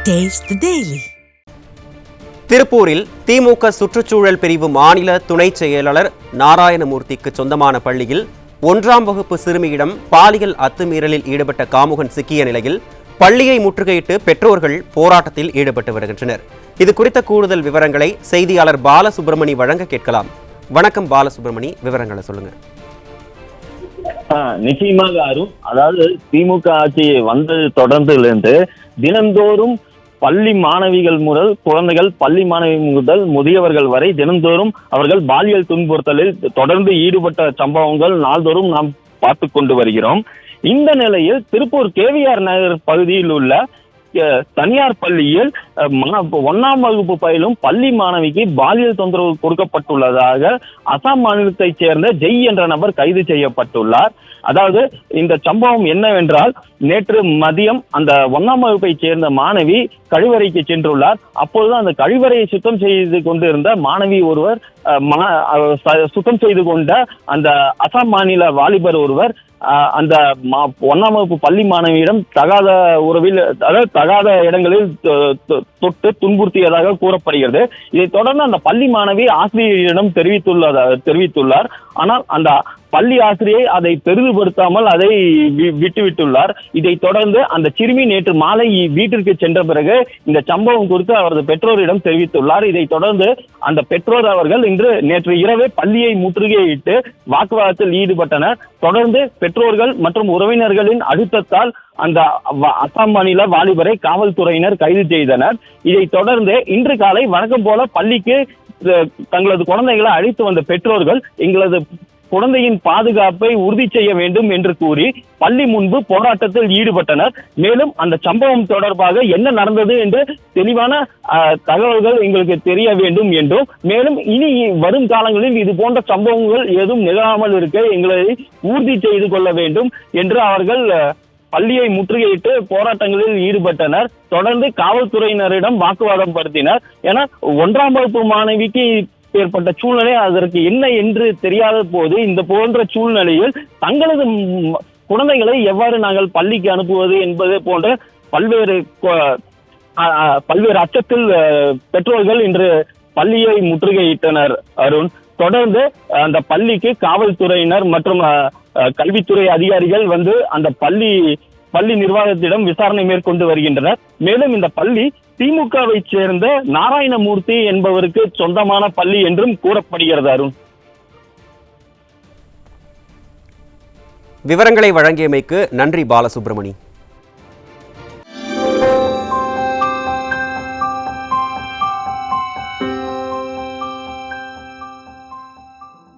Taste the Daily. திருப்பூரில் திமுக சுற்றுச்சூழல் பிரிவு மாநில துணைச் செயலாளர் நாராயணமூர்த்திக்கு சொந்தமான பள்ளியில் 1ஆம் வகுப்பு சிறுமியிடம் பாலியல் அத்துமீறலில் ஈடுபட்ட காமுகன் சிக்கிய நிலையில் பள்ளியை முற்றுகையிட்டு பெற்றோர்கள் போராட்டத்தில் ஈடுபட்டு வருகின்றனர். இது குறித்த கூடுதல் விவரங்களை செய்தியாளர் பாலசுப்ரமணி வழங்க கேட்கலாம். வணக்கம் பாலசுப்ரமணி, விவரங்களை சொல்லுங்க. நிச்சயமாக அருண், அதாவது திமுக ஆட்சி வந்தது தொடர்ந்திலிருந்து தினந்தோறும் பள்ளி மாணவிகள் முதல் குழந்தைகள், பள்ளி மாணவி முதல் முதியவர்கள் வரை தினந்தோறும் அவர்கள் பாலியல் துன்புறுத்தலில் தொடர்ந்து ஈடுபட்ட சம்பவங்கள் நாள்தோறும் நாம் பார்த்து கொண்டு வருகிறோம். இந்த நிலையில் திருப்பூர் KVR நகர் பகுதியில் உள்ள தனியார் பள்ளியில் 1ஆம் வகுப்பு பயிலும் பள்ளி மாணவிக்கு பாலியல் தொந்தரவு கொடுக்கப்பட்டுள்ளதாக அசாம் மாநிலத்தைச் சேர்ந்த ஜெய் என்ற நபர் கைது செய்யப்பட்டுள்ளார். அதாவது இந்த சம்பவம் என்னவென்றால், நேற்று மதியம் அந்த 1ஆம் வகுப்பை சேர்ந்த மாணவி கழிவறைக்கு சென்றுள்ளார். அப்பொழுது அந்த கழிவறையை சுத்தம் செய்து கொண்டிருந்த மாணவி ஒருவர் சுத்தம் செய்து கொண்ட அந்த அசாம் மாநில வாலிபர் ஒருவர் அந்த 1ஆம் வகுப்பு பள்ளி மாணவியிடம் தகாத உறவில், அதாவது தகாத இடங்களில் தொட்டு துன்புறுத்தியதாக கூறப்படுகிறது. இதைத் தொடர்ந்து அந்த பள்ளி மாணவி ஆசிரியரிடம் தெரிவித்துள்ளார். ஆனால் அந்த பள்ளி ஆசிரியை அதை பெரிதுபடுத்தாமல் அதை விட்டுவிட்டுள்ளார். இதைத் தொடர்ந்து அந்த சிறுமி நேற்று மாலை வீட்டிற்கு சென்ற பிறகு இந்த சம்பவம் குறித்து அவரது பெற்றோரிடம் தெரிவித்துள்ளார். இதைத் தொடர்ந்து அந்த பெற்றோர் அவர்கள் நேற்று இரவே பள்ளியை முற்றுகையிட்டு வாக்குவாதத்தில் ஈடுபட்டனர். தொடர்ந்து பெற்றோர்கள் மற்றும் உறவினர்களின் அழுத்தத்தால் அந்த அசாம் மாநில வாலிபரை காவல்துறையினர் கைது செய்தனர். இதைத் தொடர்ந்து இன்று காலை வழக்கம் போல பள்ளிக்கு தங்களது குழந்தைகளை அழைத்து வந்த பெற்றோர்கள் எங்களது குழந்தையின் பாதுகாப்பை உறுதி செய்ய வேண்டும் என்று கூறி பள்ளி முன்பு போராட்டத்தில் ஈடுபட்டனர். மேலும் அந்த சம்பவம் தொடர்பாக என்ன நடந்தது என்று தெளிவான தகவல்கள் எங்களுக்கு தெரிய வேண்டும் என்றும், மேலும் இனி வரும் காலங்களில் இது போன்ற சம்பவங்கள் ஏதும் நிகழாமல் இருக்க எங்களை உறுதி செய்து கொள்ள வேண்டும் என்று அவர்கள் பள்ளியை முற்றுகையிட்டு போராட்டங்களில் ஈடுபட்டனர். தொடர்ந்து காவல்துறையினரிடம் வாக்குவாதம் படுத்தினர். ஏன்னா 1ஆம் வகுப்பு மாணவிக்கு ஏற்பட்ட சூழ்நிலை அதற்கு என்ன என்று தெரியாத போது இந்த போன்ற சூழ்நிலையில் தங்களது குழந்தைகளை எவ்வாறு நாங்கள் பள்ளிக்கு அனுப்புவது என்பது போன்ற பல்வேறு அச்சத்தில் பெற்றோர்கள் இன்று பள்ளியை முற்றுகையிட்டனர். அருண், தொடர்ந்து அந்த பள்ளிக்கு காவல்துறையினர் மற்றும் கல்வித்துறை அதிகாரிகள் வந்து அந்த பள்ளி நிர்வாகத்திடம் விசாரணை மேற்கொண்டு வருகின்றனர். மேலும் இந்த பள்ளி திமுகவை சேர்ந்த நாராயணமூர்த்தி என்பவருக்கு சொந்தமான பள்ளி என்றும் கூறப்படுகிறது. அருண், விவரங்களை வழங்கியமைக்கு நன்றி பாலசுப்ரமணி.